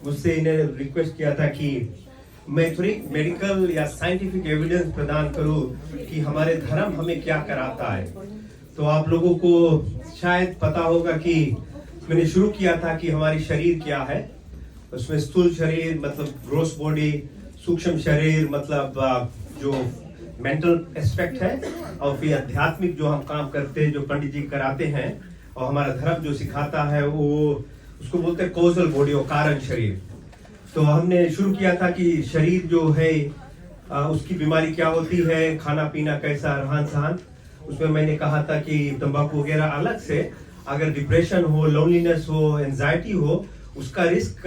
मुझसे इन्हें रिक्वेस्ट किया था कि मैं थोड़ी मेडिकल या साइंटिफिक एविडेंस प्रदान करूं कि हमारे धर्म हमें क्या कराता है। तो आप लोगों को शायद पता होगा कि मैंने शुरू किया था कि हमारी शरीर क्या है। उसमें स्थूल शरीर मतलब ग्रोस बॉडी, सूक्ष्म शरीर मतलब जो मेंटल एस्पेक्ट है, और फिर आध्यात्मिक जो हम काम करते हैं, जो पंडित जी कराते हैं, और हमारा धर्म जो सिखाता है वो उसको बोलते हैं कॉजल बॉडी और कारण शरीर। तो हमने शुरू किया था कि शरीर जो है उसकी बीमारी क्या होती है, खाना पीना कैसा, रहन सहन। उसमें मैंने कहा था कि तंबाकू वगैरह अलग से, अगर डिप्रेशन हो, लोनलीनेस हो, एंजाइटी हो, उसका रिस्क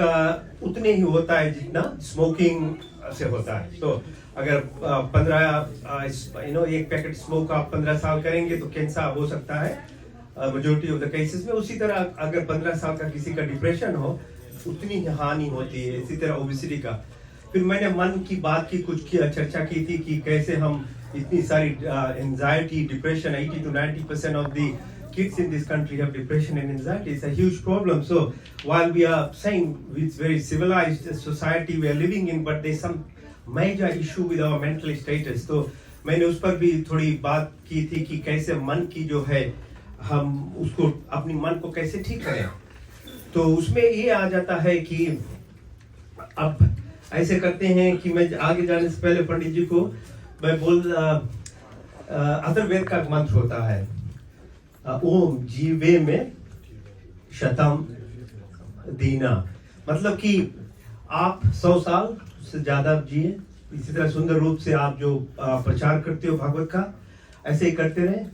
उतने ही होता है जितना स्मोकिंग से होता है। तो अगर 15 एक पैकेट स्मोक आप 15 साल करेंगे तो कैंसर हो सकता है मेजोरिटी ऑफ द केसेस में। उसी तरह अगर 15 साल का किसी का डिप्रेशन हो उतनी ही हानि होती है। इसी तरह ओबेसिटी का। फिर मैंने मन की बात की कुछ की चर्चा की थी कि कैसे हम इतनी सारी anxiety, depression, 80 to 90% of the kids in this country have depression and anxiety. It's a huge problem. So while we are saying it's very civilized society we are living in, but there's some major issue with our mental status. तो मैंने उस पर भी थोड़ी बात की थी कि कैसे मन की जो है हम उसको अपनी मन को कैसे ठीक करें। तो उसमें ये आ जाता है कि अब ऐसे करते हैं कि मैं आगे जाने से पहले पंडित जी को मैं अथर्ववेद का मंत्र होता है, ओम जीवे में शतम दीना, मतलब कि आप 100 साल से ज्यादा जिए। इसी तरह सुंदर रूप से आप जो प्रचार करते हो भागवत का, ऐसे ही करते रहे।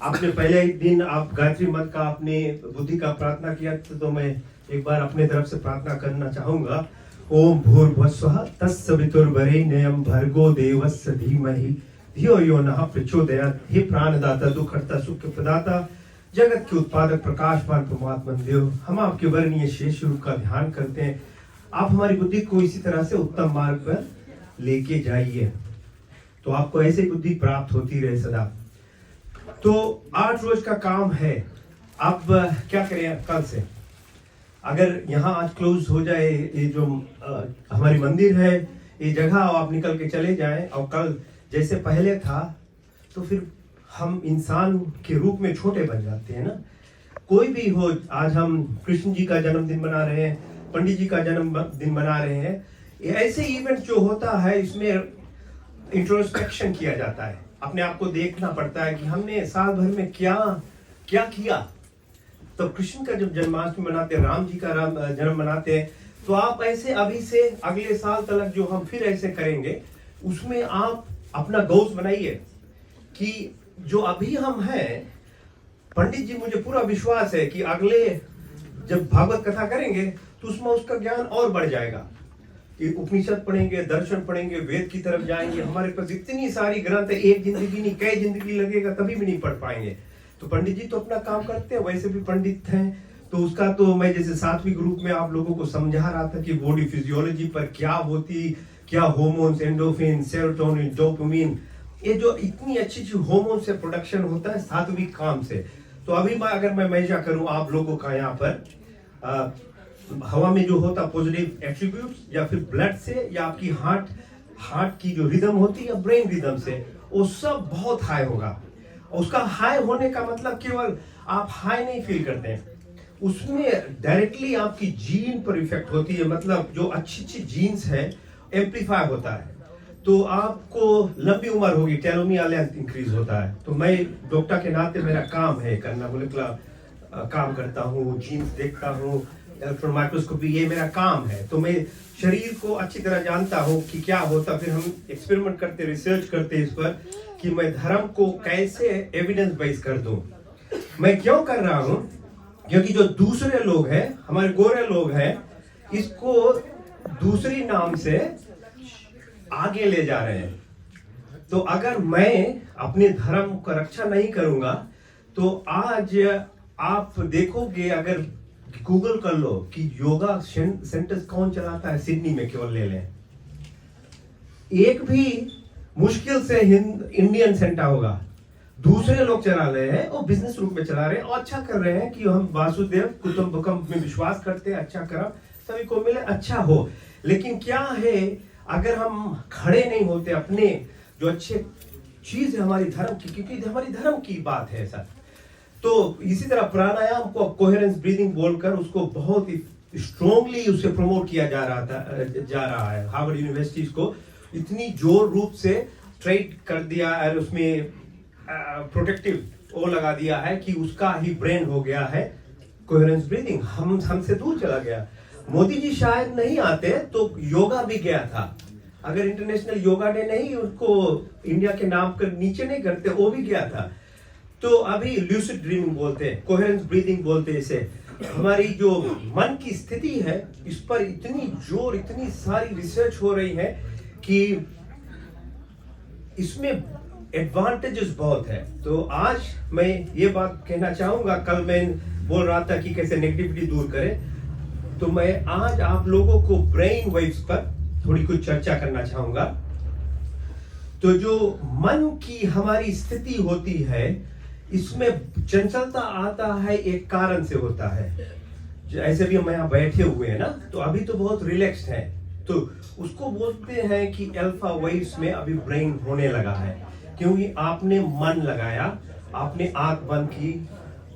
आपने पहले ही दिन आप गायत्री मंत्र का अपने बुद्धि का प्रार्थना किया, तो मैं एक बार अपने तरफ से प्रार्थना करना चाहूंगा। ओम भूर्भुवस्वः तत्सवितुर्वरेण्यं भर्गो देवस्य धीमहि धियो यो नः प्रचोदयात्। हे प्राणदाता, दुखहर्ता, सुख प्रदाता, जगत के उत्पादक, प्रकाशवान परमात्मा देव, हम आपके वर्णीय शेष रूप का ध्यान करते हैं। आप हमारी बुद्धि को इसी तरह से उत्तम मार्ग पर लेके जाइए, तो आपको ऐसे बुद्धि प्राप्त होती रहे सदा। तो 8 रोज का काम है। अब क्या करें कल से? अगर यहाँ आज क्लोज हो जाए ये जो हमारी मंदिर है, ये जगह आप निकल के चले जाएं, और कल जैसे पहले था, तो फिर हम इंसान के रूप में छोटे बन जाते हैं ना। कोई भी हो, आज हम कृष्ण जी का जन्मदिन मना रहे हैं, पंडित जी का जन्मदिन मना रहे हैं। ये ऐसे इवेंट जो होता है, इसमें इंट्रोस्पेक्शन किया जाता है, अपने आप को देखना पड़ता है कि हमने साल भर में क्या क्या किया। तो कृष्ण का जब जन्माष्टमी मनाते हैं, राम जी का जन्म मनाते हैं, तो आप ऐसे अभी से अगले साल तक जो हम फिर ऐसे करेंगे, उसमें आप अपना गोल्स बनाइए कि जो अभी हम हैं, पंडित जी मुझे पूरा विश्वास है कि अगले जब भागवत कथा करेंगे तो उसमें उसका ज्ञान और बढ़ जाएगा। उपनिषद पढ़ेंगे, दर्शन पढ़ेंगे, वेद की तरफ जाएंगे। हमारे पास इतनी सारी ग्रंथ है, एक जिंदगी नहीं कई जिंदगी लगेगा तभी भी नहीं पढ़ पाएंगे। तो पंडित जी तो अपना काम करते हैं, वैसे भी पंडित हैं। तो उसका तो मैं जैसे 7वीं ग्रुप में आप लोगों को समझा रहा था कि बॉडी फिजियोलॉजी पर क्या हार्मोन्स, एंडोर्फिन, सेरोटोनिन, डोपामिन, ये जो इतनी अच्छी हार्मोन से प्रोडक्शन होता है सात्विक काम से। तो अभी अगर मैं मेजर करूं आप लोगों का यहाँ पर हवा में जो होता पॉजिटिव एट्रीब्यूट्स, या फिर ब्लड से, या आपकी हार्ट की जो रिदम होती है, या ब्रेन रिदम से, वो सब बहुत हाई होगा। उसका हाई होने का मतलब केवल आप हाई नहीं फील करते हैं, उसमें डायरेक्टली आपकी जीन पर इफेक्ट होती है। मतलब जो अच्छी जीन्स है एम्पलीफाई होता है, तो आपको लंबी उम्र होगी, टेलोमियर लेंथ इंक्रीज होता है। तो मैं डॉक्टर के नाते मेरा काम है करना, मोलिकुलर काम करता हूँ, जीन्स देखता हूँ, इलेक्ट्रॉन माइक्रोस्कोपी, ये मेरा काम है। तो मैं शरीर को अच्छी तरह जानता हूँ कि क्या होता। फिर हम एक्सपेरिमेंट करते, रिसर्च करते इस पर कि मैं धर्म को कैसे एविडेंस बेस कर दूं। मैं क्यों कर रहा हूं? क्योंकि जो दूसरे लोग हैं, हमारे गोरे लोग हैं, इसको दूसरी नाम से आगे ले जा रहे हैं। तो अगर मैं अपने धर्म का रक्षा नहीं करूंगा, तो आज आप देखोगे, अगर गूगल कर लो कि योगा सेंटर्स कौन चलाता है सिडनी में, केवल ले लें, एक भी मुश्किल से इंडियन सेंटर होगा। दूसरे लोग चला रहे हैं और बिजनेस रूप में चला रहे हैं और अच्छा कर रहे हैं कि हम वासुदेव कुटुंबकम में विश्वास करते हैं, अच्छा करा सभी को मिले, अच्छा हो। लेकिन क्या है, अगर हम खड़े नहीं होते अपने जो अच्छे चीज है हमारी धर्म की, क्योंकि हमारी धर्म की बात है सर, तो इसी तरह प्राणायाम को कोहेरेंस ब्रीदिंग बोलकर उसको बहुत ही स्ट्रांगली उसे प्रमोट किया जा रहा है। हार्वर्ड यूनिवर्सिटीज को इतनी जोर रूप से ट्रेड कर दिया और उसमें प्रोटेक्टिव वो लगा दिया है कि उसका ही ब्रेन हो गया है कोहेरेंस ब्रीदिंग, हमसे दूर चला गया। मोदी जी शायद नहीं आते तो योगा भी गया था। अगर इंटरनेशनल योगा डे नहीं उसको इंडिया के नाम कर नीचे नहीं करते, वो भी गया था। तो अभी ल्यूसिड ड्रीमिंग बोलते हैं, कोहेरेंस ब्रीदिंग बोलते हैं इसे। हमारी जो मन की स्थिति है इस पर इतनी सारी रिसर्च हो रही है कि इसमें एडवांटेजेस बहुत है। तो आज मैं ये बात कहना चाहूंगा, कल मैं बोल रहा था कि कैसे नेगेटिविटी दूर करें, तो मैं आज आप लोगों को ब्रेन वेव्स पर थोड़ी कुछ चर्चा करना चाहूंगा। तो जो मन की हमारी स्थिति होती है इसमें चंचलता आता है, एक कारण से होता है। ऐसे भी हम यहाँ बैठे हुए हैं ना, तो अभी तो बहुत रिलैक्स्ड है, तो उसको बोलते हैं कि अल्फा वेव्स में अभी ब्रेन होने लगा है, क्योंकि आपने मन लगाया, आपने आंख बंद की।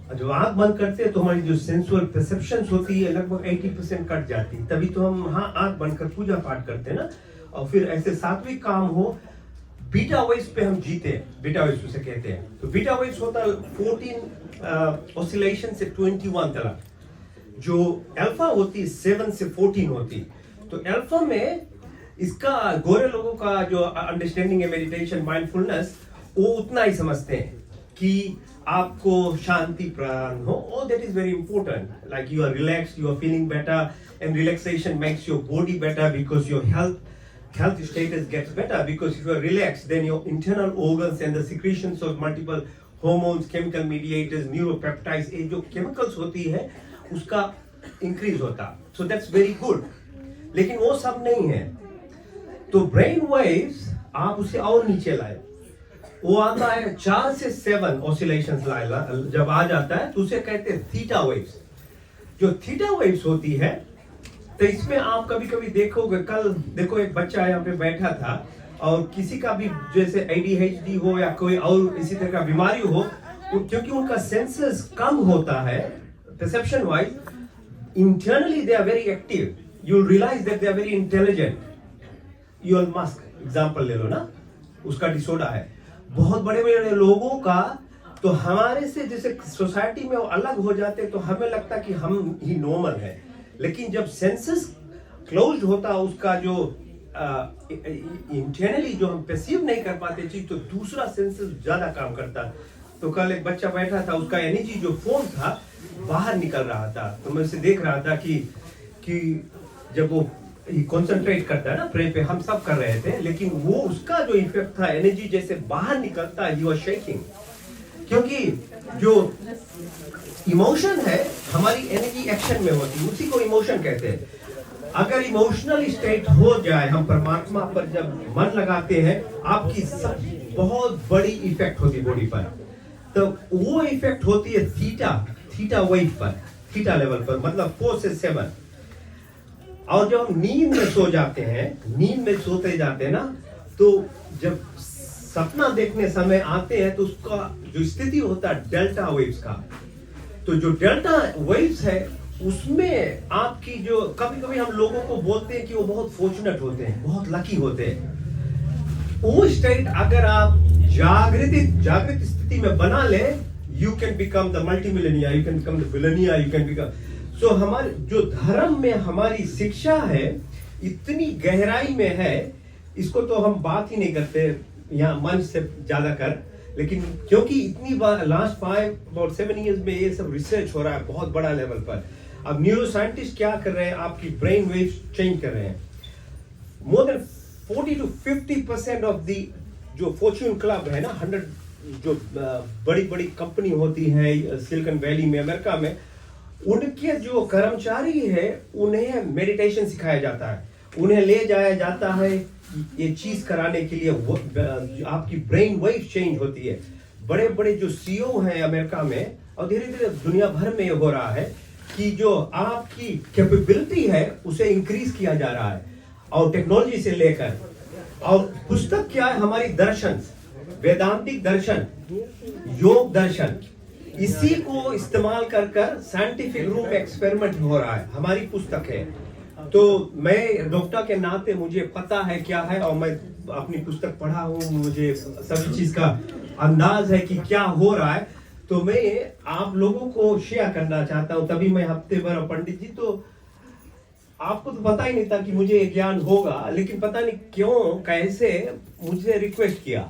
जब आंख बंद करते हैं तो हमारी जो सेंसुअल परसेप्शंस होती है लगभग 80% कट जाती है, तभी तो हम हाँ आंख बंद कर पूजा पाठ करते हैं ना। और फिर ऐसे सात्विक काम हो, बीटा वेव्स पे हम जीते, बीटा वेव्स उसे कहते हैं। तो बीटा वेव्स होता है 14 ऑसिलेशन से 21 तक, जो अल्फा होती है 7 से 14 होती। तो अल्फा में इसका गोरे लोगों का जो अंडरस्टैंडिंग है मेडिटेशन माइंडफुलनेस, वो उतना ही समझते हैं कि आपको शांति प्रदान हो, और that is very important. Like you are relaxed, you are feeling better, and relaxation makes your body better because your health status gets better, because if you are relaxed then your internal organs and the secretions of multiple hormones, chemical mediators, neuropeptides, ये जो chemicals होती है उसका increase होता, so that's very good। लेकिन वो सब नहीं है। तो brain waves आप उसे और नीचे लाए, वो आता है 4 से 7 oscillations लाएगा, जब आ जाता है तो उसे कहते हैं थीटा वेव्स। जो थीटा वेव्स होती है तो इसमें आप कभी कभी देखोगे, कल देखो एक बच्चा यहाँ पे बैठा था और किसी का भी जैसे ADHD हो या कोई और इसी तरह का बीमारी हो, क्योंकि उनका सेंसेस कम होता है perception wise, internally they are very active, you will realise that they are very intelligent. Elon Musk example ले लो ना, उसका डिसऑर्डर है। बहुत बड़े बड़े लोगों का तो हमारे से जैसे सोसाइटी में वो अलग हो जाते तो हमें लगता कि हम ही नॉर्मल है, लेकिन जब सेंसस क्लोज्ड होता उसका जो इंटरनली जो हम परसीव नहीं कर पाते चीज, तो दूसरा सेंसस ज्यादा काम करता। तो कल एक बच्चा बैठा था, उसका एनर्जी जो फोन था बाहर निकल रहा था, तो मैं उसे देख रहा था कि जब वो कॉन्सेंट्रेट करता है ना प्रे पे, हम सब कर रहे थे, लेकिन वो उसका जो इफेक्ट था एनर्जी जैसे बाहर निकलता है, ही वाज शेकिंग। क्योंकि जो इमोशन है हमारी एनर्जी एक्शन में होती है, उसी को इमोशन कहते हैं। अगर इमोशनल स्टेट हो जाए, हम परमात्मा पर जब मन लगाते हैं, आपकी बहुत बड़ी इफेक्ट होती है बॉडी पर। तो वो इफेक्ट होती है थीटा वेव पर, थीटा लेवल पर, मतलब 4 से 7। और जब हम नींद में सो जाते हैं, नींद में सोते जाते हैं ना, तो जब सपना देखने समय आते हैं तो उसका जो स्थिति होता है डेल्टा वेव्स का, तो जो डेल्टा वेव्स है उसमें आपकी जो कभी कभी हम लोगों को बोलते हैं कि वो बहुत फॉर्चुनेट होते हैं, बहुत लकी होते हैं। वो स्टेट अगर आप जागृत स्थिति में बना ले, you can become the multi millionaire, you can become the billionaire, you can become. So हमारे जो धर्म में हमारी शिक्षा है इतनी गहराई में है, इसको तो हम बात ही नहीं करते यहाँ मंच से ज्यादा कर, लेकिन क्योंकि इतनी बार लास्ट 7 years में ये सब रिसर्च हो रहा है बहुत बड़ा लेवल पर। अब न्यूरो साइंटिस्ट क्या कर रहे हैं, आपकी ब्रेन वेव्स चेंज कर रहे हैं। More than 40 to 50% of the जो फॉर्च्यून क्लब है ना, 100 जो बड़ी बड़ी कंपनी होती है सिलिकॉन वैली में, अमेरिका में, उनके जो कर्मचारी है उन्हें मेडिटेशन सिखाया जाता है, उन्हें ले जाया जाता है ये चीज कराने के लिए। आपकी ब्रेन वेव चेंज होती है। बड़े बड़े जो CEO हैं अमेरिका में, और धीरे धीरे दुनिया भर में ये हो रहा है कि जो आपकी कैपेबिलिटी है उसे इंक्रीज किया जा रहा है, और टेक्नोलॉजी से लेकर, और पुस्तक क्या है, हमारी दर्शन, वेदांतिक दर्शन, योग दर्शन, इसी को इस्तेमाल कर कर साइंटिफिक रूप में एक्सपेरिमेंट हो रहा है, हमारी पुस्तक है। तो मैं डॉक्टर के नाते मुझे पता है क्या है, और मैं अपनी पुस्तक पढ़ा हूँ, मुझे सभी चीज का अंदाज है कि क्या हो रहा है। तो मैं आप लोगों को शेयर करना चाहता हूँ, तभी मैं हफ्ते भर, पंडित जी तो आपको तो पता ही नहीं था कि मुझे ज्ञान होगा, लेकिन पता नहीं क्यों कैसे मुझे रिक्वेस्ट किया,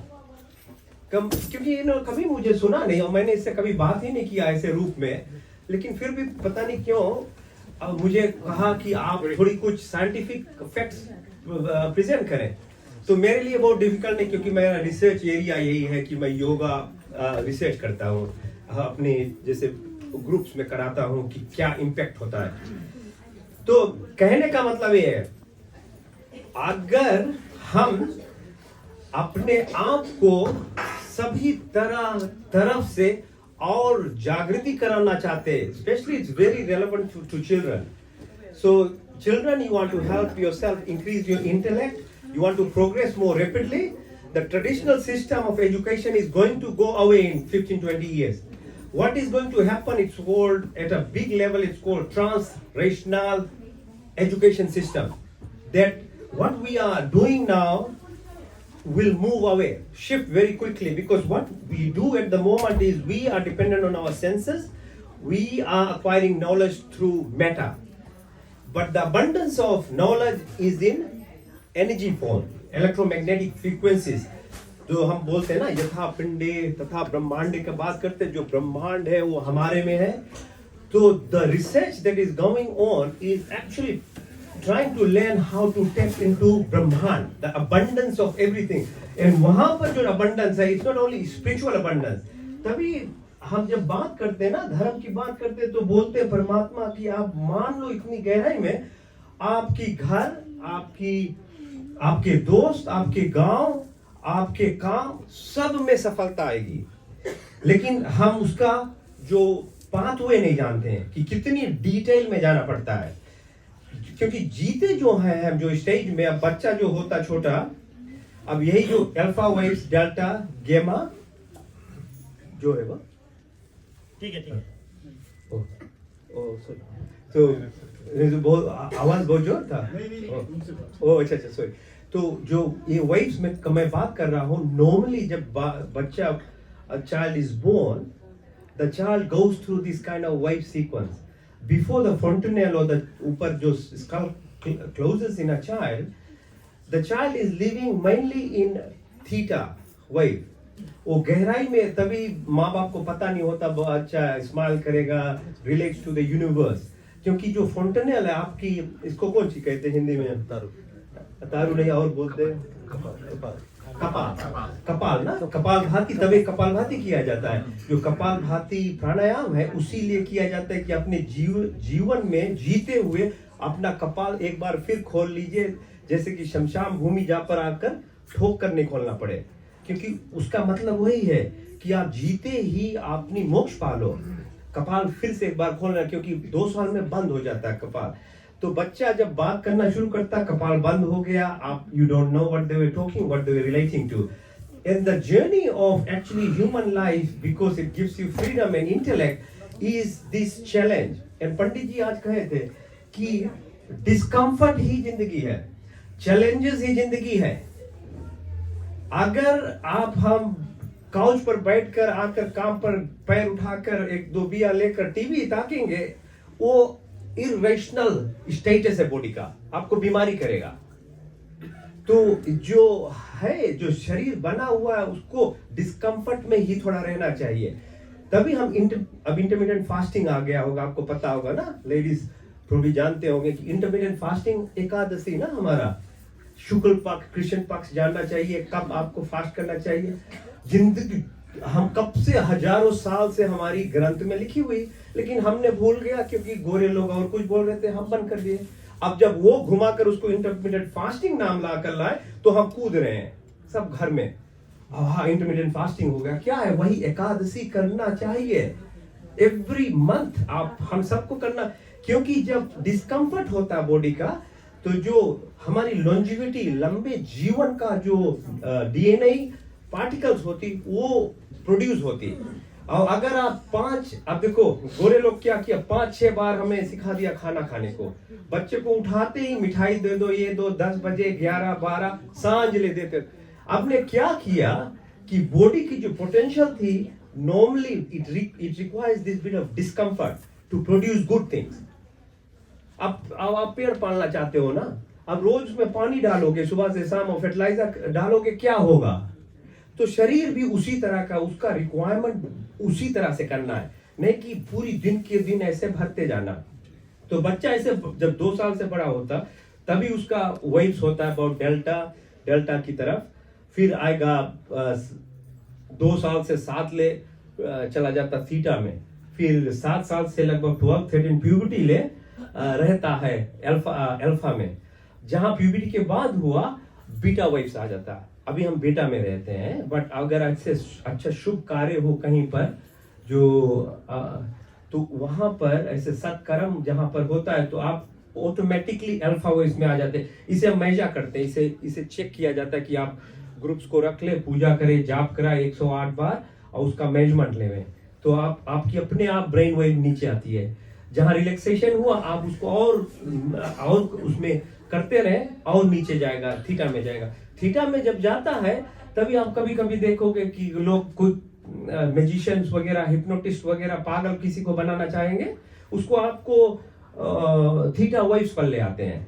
क्योंकि इन्होंने कभी मुझे सुना नहीं और मैंने इससे कभी बात ही नहीं किया ऐसे रूप में, लेकिन फिर भी पता नहीं क्यों मुझे कहा कि आप थोड़ी कुछ साइंटिफिक फैक्ट्स प्रेजेंट करें। तो मेरे लिए बहुत डिफिकल्ट नहीं, क्योंकि मेरा रिसर्च एरिया यही है कि मैं योगा रिसर्च करता हूँ, अपने जैसे ग्रुप्स में कराता हूँ कि क्या इम्पैक्ट होता है। तो कहने का मतलब ये है, अगर हम अपने आप को सभी तरफ से और जागृति कराना चाहते हैं, specially it's very relevant to children. So children, you want to help yourself increase your intellect, you want to progress more rapidly. The traditional system of education is going to go away in 15-20 years. What is going to happen, it's called, at a big level, it's called trans-rational education system. That what we are doing now will move away, shift very quickly, because what we do at the moment is we are dependent on our senses. We are acquiring knowledge through matter. But the abundance of knowledge is in energy form, electromagnetic frequencies, जो हम बोलते हैं ना यथा पिंडे तथा ब्रह्मांडे की बात करते हैं, जो ब्रह्मांड है वो हमारे में है। तो the research that is going on is actually trying to learn how to tap into ब्रह्मांड, the abundance of everything. And वहां पर जो अबंडेंस है, it's not only spiritual abundance. तभी हम जब बात करते हैं ना, धर्म की बात करते हैं, तो बोलते हैं परमात्मा की, आप मान लो इतनी गहराई में आपकी घर, आपके दोस्त, आपके गांव, आपके काम, सब में सफलता आएगी। लेकिन हम उसका जो पाथवे नहीं जानते हैं कि कितनी डिटेल में जाना पड़ता है, क्योंकि जीते जो हैं हम जो स्टेज में, अब बच्चा जो होता छोटा, अब यही जो अल्फा वेव्स, डेल्टा, गेमा जो है वो ठीक है तो बहुत आवाज बहुत जोर था। ओ अच्छा सॉरी। तो जो ये वेव्स में मैं बात कर रहा हूँ, नॉर्मली जब बच्चा, a child is born, the child goes through this kind of wave sequence. Before the fontanelle or the ऊपर जो skull closes in a child, the child is living mainly in theta wave. वो गहराई में, तभी माँ बाप को पता नहीं होता, बच्चा स्माइल करेगा, रिलेट्स टू द यूनिवर्स, क्योंकि जो फोंटनेल है आपकी, इसको कौन सी कहते हैं हिंदी में? तारू नहीं, और बोलते हैं कपाल ना, कपाल भाती, तभी कपाल भाती किया जाता है। जो कपाल भाती प्राणायाम है उसी लिए किया जाता है कि अपने जीवन में जीते हुए अपना कपाल एक बार फिर खोल लीजिए, जैसे कि शमशान भूमि जा पर आकर ठोक कर नहीं खोलना पड़े, क्योंकि उसका मतलब वही है कि आप जीते ही अपनी मोक्ष पालो। कपाल फिर से एक बार खोलना, क्योंकि 2 साल में बंद हो जाता है कपाल। तो बच्चा जब बात करना शुरू करता, कपाल बंद हो गया, आप you don't know what they were talking, what they were relating to. And the journey of actually human life, because it gives you freedom and intellect, is this challenge. And Pandit ji आज कहे थे कि डिस्कम्फर्ट ही जिंदगी है, challenges ही जिंदगी है। अगर हम काउच पर बैठकर आकर काम पर पैर उठाकर 1-2 बिया लेकर टीवी ताकेंगे, वो इरेशनल स्टेटस है बॉडी का, आपको बीमारी करेगा। तो जो है, जो शरीर बना हुआ है, उसको डिस्कम्फर्ट में ही थोड़ा रहना चाहिए। तभी हम अब इंटरमिटेंट फास्टिंग आ गया होगा, आपको पता होगा ना, लेडीज थोड़ी जानते होंगे कि इंटरमिटेंट फास्टिंग, एकादशी ना हमारा, शुक्ल पक्ष, कृष्ण पक्ष जानना चाहिए, कब आपको फास्ट करना चाहिए। जिंदगी हम कब से, हजारों साल से हमारी ग्रंथ में लिखी हुई, लेकिन हमने भूल गया, क्योंकि गोरे लोग और कुछ बोल रहे थे, हम बंद कर दिए। अब जब वो घुमाकर उसको इंटरमिटेंट फास्टिंग नाम ला कर लाए, तो हम कूद रहे हैं सब घर में, हाँ इंटरमिटेंट फास्टिंग हो गया। क्या है? वही एकादशी करना चाहिए। एवरी मंथ आप हम सबको करना, क्योंकि जब डिस्कम्फर्ट होता है बॉडी का तो जो हमारी लॉन्जिविटी, लंबे जीवन का जो डीएनए पार्टिकल्स होती वो प्रोड्यूस होती। और अगर आप देखो गोरे लोग क्या किया, 5-6 बार हमें सिखा दिया खाना खाने को, बच्चे को उठाते ही मिठाई दे दो, ये दो, 10 बजे 11-12 सांझ ले देते। आपने क्या किया कि बॉडी की जो पोटेंशियल थी, normally it requires this bit of discomfort to produce good things. अब आप पेड़ पालना चाहते हो ना, अब रोज में पानी डालोगे सुबह से शाम और फर्टिलाइजर डालोगे, क्या होगा? तो शरीर भी उसी तरह का, उसका रिक्वायरमेंट उसी तरह से करना है, नहीं कि पूरी दिन के दिन ऐसे भरते जाना। तो बच्चा ऐसे जब 2 साल से बड़ा होता तभी उसका वेव्स होता है अबाउट डेल्टा की तरफ, फिर आएगा 2 साल से 7 ले चला जाता थीटा में, फिर 7 साल से लगभग 12-13 प्यूबर्टी ले रहता है अल्फा में। जहां प्यूबर्टी के बाद हुआ बीटा वेव्स आ जाता है। अभी हम बीटा में रहते हैं, बट अगर अच्छा शुभ कार्य हो कहीं पर जो तो वहां पर ऐसे सत्कर्म जहां पर होता है तो आप ऑटोमेटिकली अल्फा वेव्स में आ जाते हैं। इसे हम मेजर करते हैं, इसे चेक किया जाता है कि आप ग्रुप्स को रख ले, पूजा करे, जाप कराए 108 बार और उसका मेजरमेंट ले, तो आपकी अपने आप ब्रेन वेव नीचे आती है। जहां रिलैक्सेशन हुआ आप उसको और उसमें करते रहे और नीचे जाएगा, थीटा में जाएगा। थीटा में जब जाता है तभी आप कभी कभी देखोगे कि लोग कोई मैजिशियंस वगैरह, हिप्नोटिस्ट वगैरह पागल किसी को बनाना चाहेंगे, उसको आपको थीटा वेव्स पर ले आते हैं।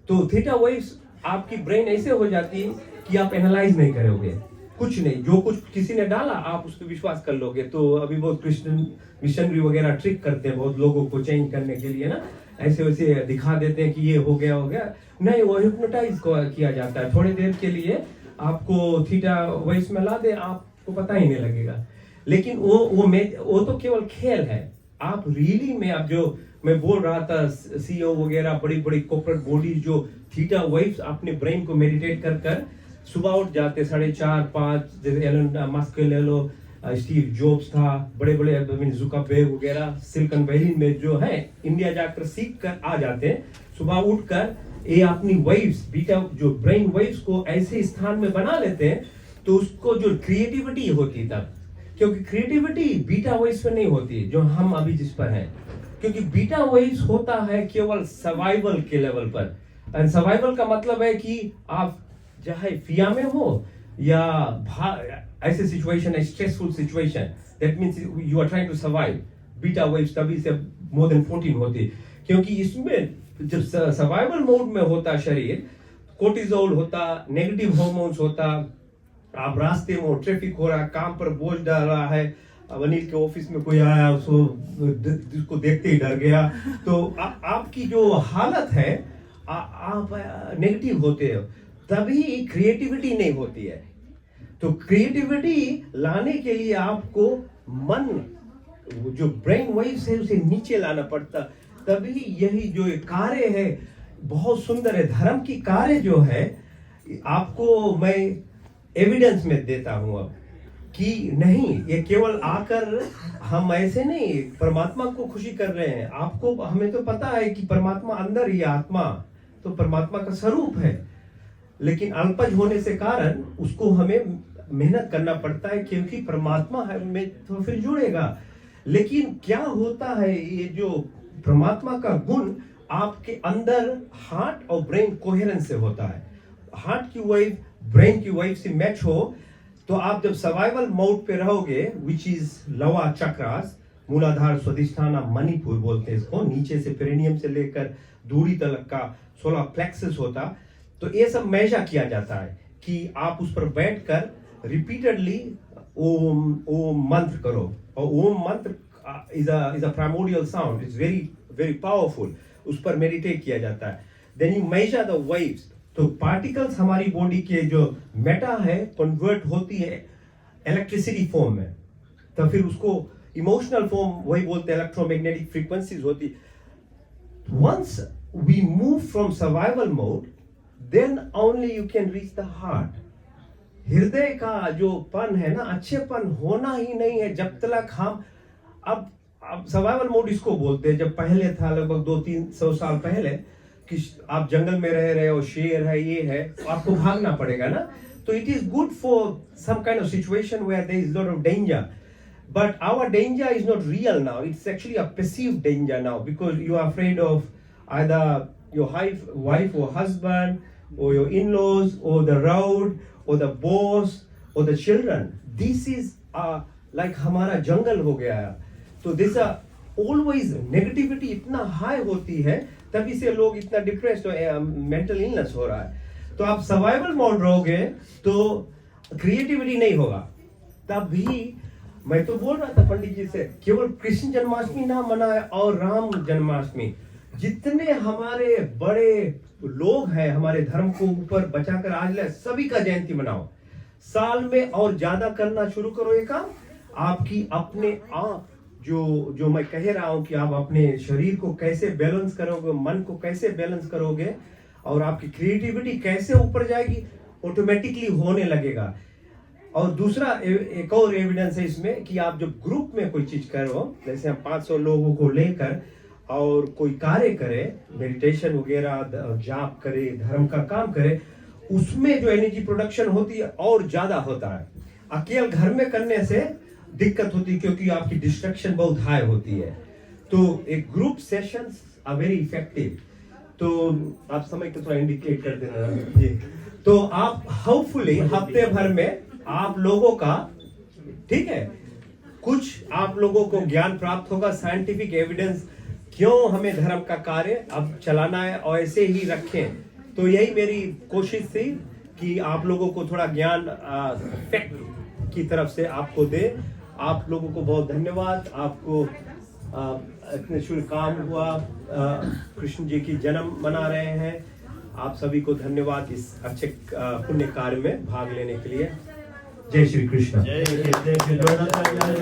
तो थीटा वेव्स आपकी ब्रेन ऐसे हो जाती है कि आप एनालाइज नहीं करोगे, कुछ नहीं, जो कुछ किसी ने डाला आप उस पर विश्वास कर लोगे। तो अभी बहुत क्रिश्चियन मिशनरी वगैरह ट्रिक करते हैं बहुत लोगों को चेंज करने के लिए ना, ऐसे वैसे दिखा देते हैं कि ये हो गया, नहीं, वो हिप्नोटाइज किया जाता है। थोड़ी देर के लिए आपको थीटा वेव्स में ला दे, आपको पता ही नहीं लगेगा। लेकिन वो तो केवल खेल है। आप रियली में, अब जो मैं बोल रहा था, सीईओ वगैरह, बड़ी बड़ी कॉर्पोरेट बॉडीज जो थीटा वेव्स अपने ब्रेन को मेडिटेट कर सुबह उठ जाते 4:30-5, जैसे एलन मस्क ले लो, स्टीव जॉब्स था, बड़े बड़े जुकरबर्ग वगैरह सिलिकॉन वैली में जो है, इंडिया जाकर सीख कर आ जाते हैं। सुबह उठकर ये अपनी वेव्स, बीटा जो ब्रेन वेव्स को ऐसे स्थान में बना लेते हैं, तो उसको जो क्रिएटिविटी होती तब, क्योंकि क्रिएटिविटी बीटा वेव्स पर नहीं होती जो हम अभी जिस पर हैं, क्योंकि बीटा वेव्स होता है केवल सर्वाइवल के लेवल पर। एंड सर्वाइवल का मतलब है कि आप चाहे फिया में हो या ऐसे सिचुएशन है, stressful situation, that means you are trying to survive, beta waves तभी से मोर देन 14 होती, क्योंकि इसमें जब सर्वाइवल मोड में होता शरीर, कोर्टिजोल होता, नेगेटिव हार्मोन्स होता, आप रास्ते में ट्रैफिक हो रहा, काम पर बोझ डाल रहा है, अनिल के ऑफिस में कोई आया, उसको देखते ही डर गया, तो आपकी जो हालत है आप नेगेटिव होते हो, तभी क्रिएटिविटी नहीं होती है। तो क्रिएटिविटी लाने के लिए आपको मन, जो ब्रेन वेव्स है, उसे नीचे लाना पड़ता, तभी यही जो कार्य है बहुत सुंदर है। धर्म की कार्य जो है, आपको मैं एविडेंस में देता हूं अब कि नहीं, ये केवल आकर हम ऐसे नहीं परमात्मा को खुशी कर रहे हैं। आपको, हमें तो पता है कि परमात्मा अंदर ही, आत्मा तो परमात्मा का स्वरूप है, लेकिन अल्पज होने से कारण उसको हमें मेहनत करना पड़ता है, क्योंकि परमात्मा में तो फिर जुड़ेगा। लेकिन क्या होता है, ये जो परमात्मा का गुण आपके अंदर हार्ट और ब्रेन कोहेरेंस से होता है। हार्ट की वेव ब्रेन की वेव से मैच हो तो आप जब सर्वाइवल मोड पे रहोगे, विच इज लवा चक्रास, मूलाधार, स्वादिष्ठान, मणिपुर बोलते हैं इसको, नीचे से पेरिनियम से लेकर दूरी तक का 16 प्लेक्सस होता, तो ये सब मेजर किया जाता है कि आप उस पर बैठकर रिपीटेडली ओम ओम मंत्र करो, और Om mantra is a primordial sound, it's very very powerful, उस पर मेडिटेट किया जाता है। Then you measure the waves, तो पार्टिकल्स हमारी बॉडी के जो मेटा है कन्वर्ट होती है इलेक्ट्रिसिटी फॉर्म में, तो फिर उसको इमोशनल फॉर्म वही बोलते हैं, इलेक्ट्रोमैग्नेटिक फ्रीक्वेंसीज होती। Once we move from survival mode, then only you can reach the heart. हृदय का जो पन है ना, अच्छेपन होना ही नहीं है जब तक हम, अब अब सर्वाइवल मोड इसको बोलते हैं। जब पहले था लगभग 200-300 साल पहले कि आप जंगल में रह रहे हो, शेर है, ये है, तो आपको भागना पड़ेगा ना। तो it is good for some kind of situation where there is lot of danger, but our danger is not real now. It's actually a perceived danger now because you are afraid of either your wife or husband or your in-laws or the road or the boss or the children. This is like हमारा जंगल हो गया है। तो this always negativity इतना high होती है, तभी से लोग इतना डिप्रेस्ड और मेंटल इलनेस हो रहा है। तो आप सर्वाइवल मोड रहोगे तो क्रिएटिविटी नहीं होगा। तभी मैं तो बोल रहा था पंडित जी से, केवल कृष्ण जन्माष्टमी ना मनाए और राम जन्माष्टमी, जितने हमारे बड़े लोग हैं हमारे धर्म को ऊपर बचाकर आज ले, सभी का जयंती मनाओ। साल में और ज्यादा करना शुरू करो ये काम। आपकी अपने आप जो मैं कह रहा हूं कि आप अपने शरीर को कैसे बैलेंस करोगे, मन को कैसे बैलेंस करोगे और आपकी क्रिएटिविटी कैसे ऊपर जाएगी, ऑटोमेटिकली होने लगेगा। और दूसरा एक और एविडेंस है इसमें कि आप जब ग्रुप में कोई चीज करो, जैसे हम 500 लोगों को लेकर और कोई कार्य करे, मेडिटेशन वगैरह, जाप करे, धर्म का काम करे, उसमें जो एनर्जी प्रोडक्शन होती है और ज्यादा होता है। अकेले घर में करने से दिक्कत होती है क्योंकि आपकी डिस्ट्रैक्शन बहुत हाई होती है। तो एक group sessions are very effective. तो आप समय को थोड़ा इंडिकेट कर देना जी। तो आप होपफुली हफ्ते भर में आप लोगों का, ठीक है, कुछ आप लोगों को ज्ञान प्राप्त होगा, साइंटिफिक एविडेंस क्यों हमें धर्म का कार्य अब चलाना है और ऐसे ही रखें। तो यही मेरी कोशिश थी कि आप लोगों को थोड़ा ज्ञान फैक्ट की तरफ से आपको दे। आप लोगों को बहुत धन्यवाद। आपको इतने शुभ काम हुआ, कृष्ण जी की जन्म मना रहे हैं। आप सभी को धन्यवाद इस अच्छे पुण्य कार्य में भाग लेने के लिए। जय श्री कृष्ण। जय श्री कृष्ण।